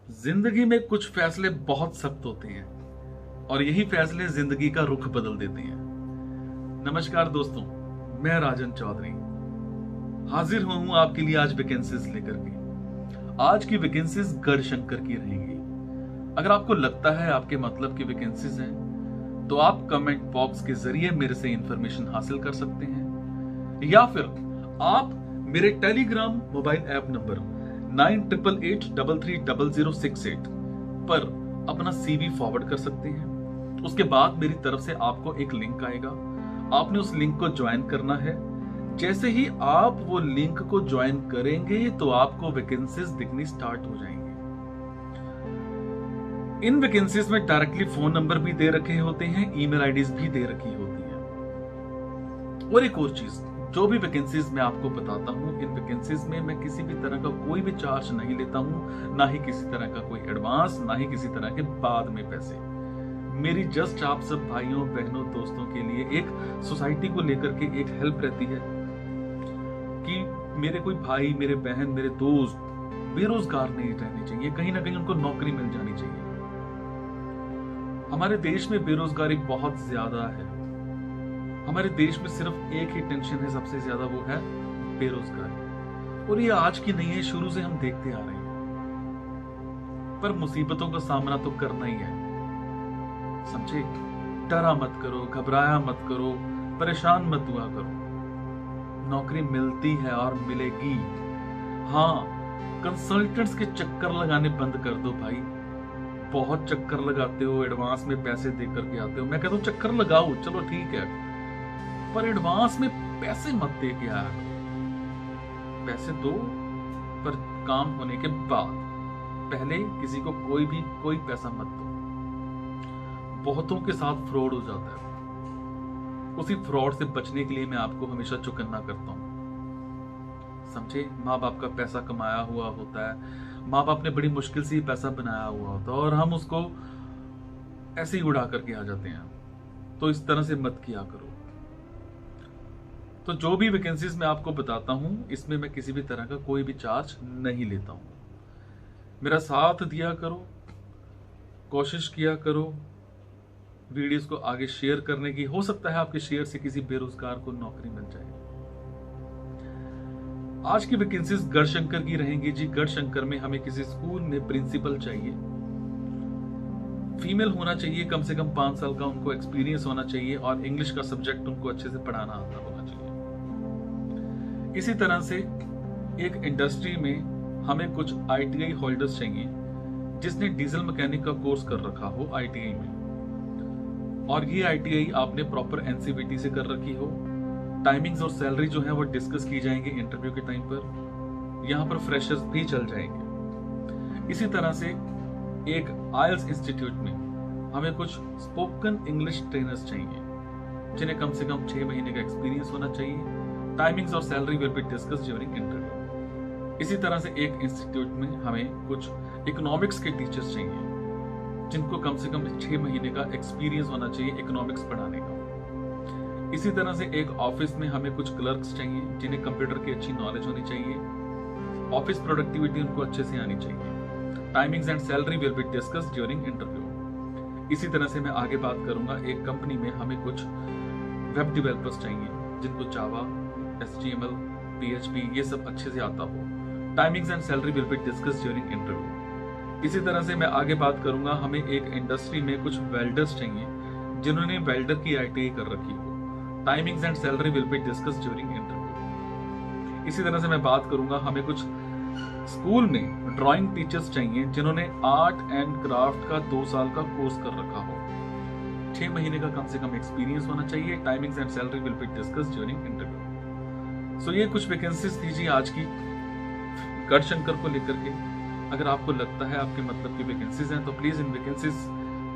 जिंदगी में कुछ फैसले बहुत सख्त होते हैं और यही फैसले जिंदगी का रुख बदल देते हैं। नमस्कार दोस्तों, मैं राजन चौधरी हाजिर हूं आपके लिए आज वैकेंसीज लेकर के। आज की वैकेंसीज गढ़शंकर की रहेंगी। अगर आपको लगता है आपके मतलब की वैकेंसीज हैं तो आप कमेंट बॉक्स के जरिए मेरे से इंफॉर्मेशन हासिल कर सकते हैं, या फिर आप मेरे टेलीग्राम मोबाइल ऐप नंबर 9888330068 पर अपना CV फॉरवर्ड कर सकते हैं। उसके बाद मेरी तरफ से आपको एक लिंक आएगा, आपने उस लिंक को ज्वाइन करना है। जैसे ही आप वो लिंक को ज्वाइन करेंगे तो आपको वैकेंसीज दिखनी स्टार्ट हो जाएंगी। इन वैकेंसीज में डायरेक्टली फोन नंबर भी दे रखे होते हैं, ईमेल आईडीज भी दे रखी होती है। और एक और चीज, जो भी वैकेंसीज मैं आपको बताता हूं, इन वैकेंसीज में मैं किसी भी तरह का कोई भी चार्ज नहीं लेता हूं, ना ही किसी तरह का कोई एडवांस, ना ही किसी तरह के बाद में पैसे। मेरी जस्ट आप सब भाइयों बहनों दोस्तों के लिए एक सोसाइटी को लेकर के एक हेल्प रहती है कि मेरे कोई भाई, मेरे बहन, मेरे दोस्त बेरोजगार नहीं रहने चाहिए, कहीं ना कहीं उनको नौकरी मिल जानी चाहिए। हमारे देश में बेरोजगारी बहुत ज्यादा है। हमारे देश में सिर्फ एक ही टेंशन है सबसे ज्यादा, वो है बेरोजगारी। और ये आज की नहीं है, शुरू से हम देखते आ रहे हैं। पर मुसीबतों का सामना तो करना ही है, समझे। डरा मत करो, घबराया मत करो, परेशान मत हुआ करो। नौकरी मिलती है और मिलेगी। हाँ, कंसल्टेंट्स के चक्कर लगाने बंद कर दो भाई। बहुत चक्कर लगाते हो, एडवांस में पैसे दे करके आते हो। मैं कहता हूं चक्कर लगाओ, चलो ठीक है, पर एडवांस में पैसे मत दे के आया करो। पैसे दो, पर काम होने के बाद। पहले किसी को कोई पैसा मत दो। बहुतों के साथ फ्रॉड हो जाता है। उसी फ्रॉड से बचने के लिए मैं आपको हमेशा चौकन्ना करता हूं, समझे। माँ बाप का पैसा कमाया हुआ होता है, माँ बाप ने बड़ी मुश्किल से ही पैसा बनाया हुआ होता है, और हम उसको ऐसे ही उड़ा करके आ जाते हैं। तो इस तरह से मत किया करो। तो जो भी वैकेंसीज मैं आपको बताता हूं, इसमें मैं किसी भी तरह का कोई भी चार्ज नहीं लेता हूं। मेरा साथ दिया करो, कोशिश किया करो वीडियोस को आगे शेयर करने की। हो सकता है आपके शेयर से किसी बेरोजगार को नौकरी मिल जाए। आज की वैकेंसीज गढ़शंकर की रहेंगी जी। गढ़शंकर में हमें किसी स्कूल में प्रिंसिपल चाहिए। फीमेल होना चाहिए, कम से कम 5 साल का उनको एक्सपीरियंस होना चाहिए, और इंग्लिश का सब्जेक्ट उनको अच्छे से पढ़ाना आता होना चाहिए। इसी तरह से एक इंडस्ट्री में हमें कुछ ITI होल्डर्स चाहिए, जिसने डीजल मैकेनिक का कोर्स कर रखा हो ITI में, और ये ITI आपने प्रॉपर NCVT से कर रखी हो। टाइमिंग्स और सैलरी जो है वो डिस्कस की जाएंगे इंटरव्यू के टाइम पर। यहाँ पर फ्रेशर्स भी चल जाएंगे। इसी तरह से एक IELTS इंस्टीट्यूट में हमें कुछ स्पोकन इंग्लिश ट्रेनर्स चाहिए, जिन्हें कम से कम 6 महीने का एक्सपीरियंस होना चाहिए। टाइमिंग्स और salary will be discuss during interview. इसी तरह से एक इंस्टीट्यूट में हमें कुछ इकोनॉमिक्स के टीचर्स चाहिए, जिनको कम से कम 6 महीने का एक्सपीरियंस होना चाहिए इकोनॉमिक्स पढ़ाने का। इसी तरह से एक ऑफिस में हमें कुछ क्लर्क्स चाहिए, जिन्हें कंप्यूटर की अच्छी नॉलेज होनी चाहिए। ऑफिस प्रोडक्टिविटी उनको अच्छे से आनी चाहिए। Timings and salary will be discuss during interview. इसी तरह से मैं आगे बात करूंगा, एक कंपनी में हमें कुछ वेब डेवलपर्स चाहिए, जिनको जावा, HTML, PHP ये सब अच्छे से आता हो। Timings and salary will be discuss during interview. इसी तरह से मैं आगे बात करूंगा, हमें एक इंडस्ट्री में कुछ वेल्डर्स चाहिए, जिन्होंने वेल्डर की ITI कर रखी हो। Timings and salary will be discuss during interview. इसी तरह से मैं बात करूंगा, हमें कुछ स्कूल में ड्राइंग टीचर्स चाहिए, जिन्होंने आर्ट एंड क्राफ्ट का 2 साल का कोर्स कर रखा हो। 6 महीने का कम से कम एक्सपीरियंस होना चाहिए। Timings and salary will be discuss during interview. So ये कुछ वैकेंसीज थी जी आज की गढ़शंकर को लेकर के। अगर आपको लगता है आपके मतलब की वैकेंसीज हैं, तो प्लीज इन वैकेंसीज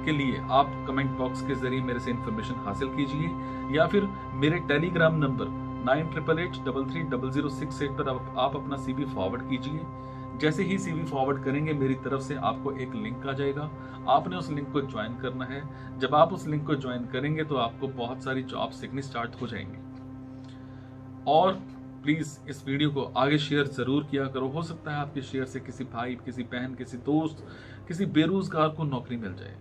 के लिए आप कमेंट बॉक्स के जरिए मेरे से इंफॉर्मेशन हासिल कीजिए, या फिर मेरे टेलीग्राम नंबर 9888330068 पर आप अपना CV फॉरवर्ड कीजिए। जैसे ही CV फॉरवर्ड करेंगे, मेरी तरफ से आपको एक लिंक आ जाएगा, आपने उस लिंक को ज्वाइन करना है। जब आप उस लिंक को ज्वाइन करेंगे तो आपको बहुत सारी जॉब्स दिखनी स्टार्ट हो जाएंगी। और प्लीज इस वीडियो को आगे शेयर जरूर किया करो। हो सकता है आपके शेयर से किसी भाई, किसी बहन, किसी दोस्त, किसी बेरोजगार को नौकरी मिल जाए।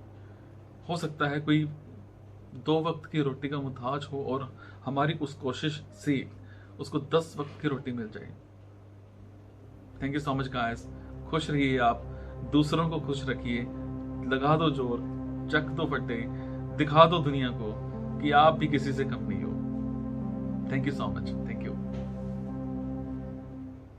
हो सकता है कोई 2 वक्त की रोटी का मुहताज हो और हमारी उस कोशिश से उसको 10 वक्त की रोटी मिल जाए। Thank you so much guys. खुश रहिए आप, दूसरों को खुश रखिए, लगा दो जोर, चक दो फटे, दिखा दो दुनिया को कि आप भी किसी से कम नहीं हो। Thank you so much.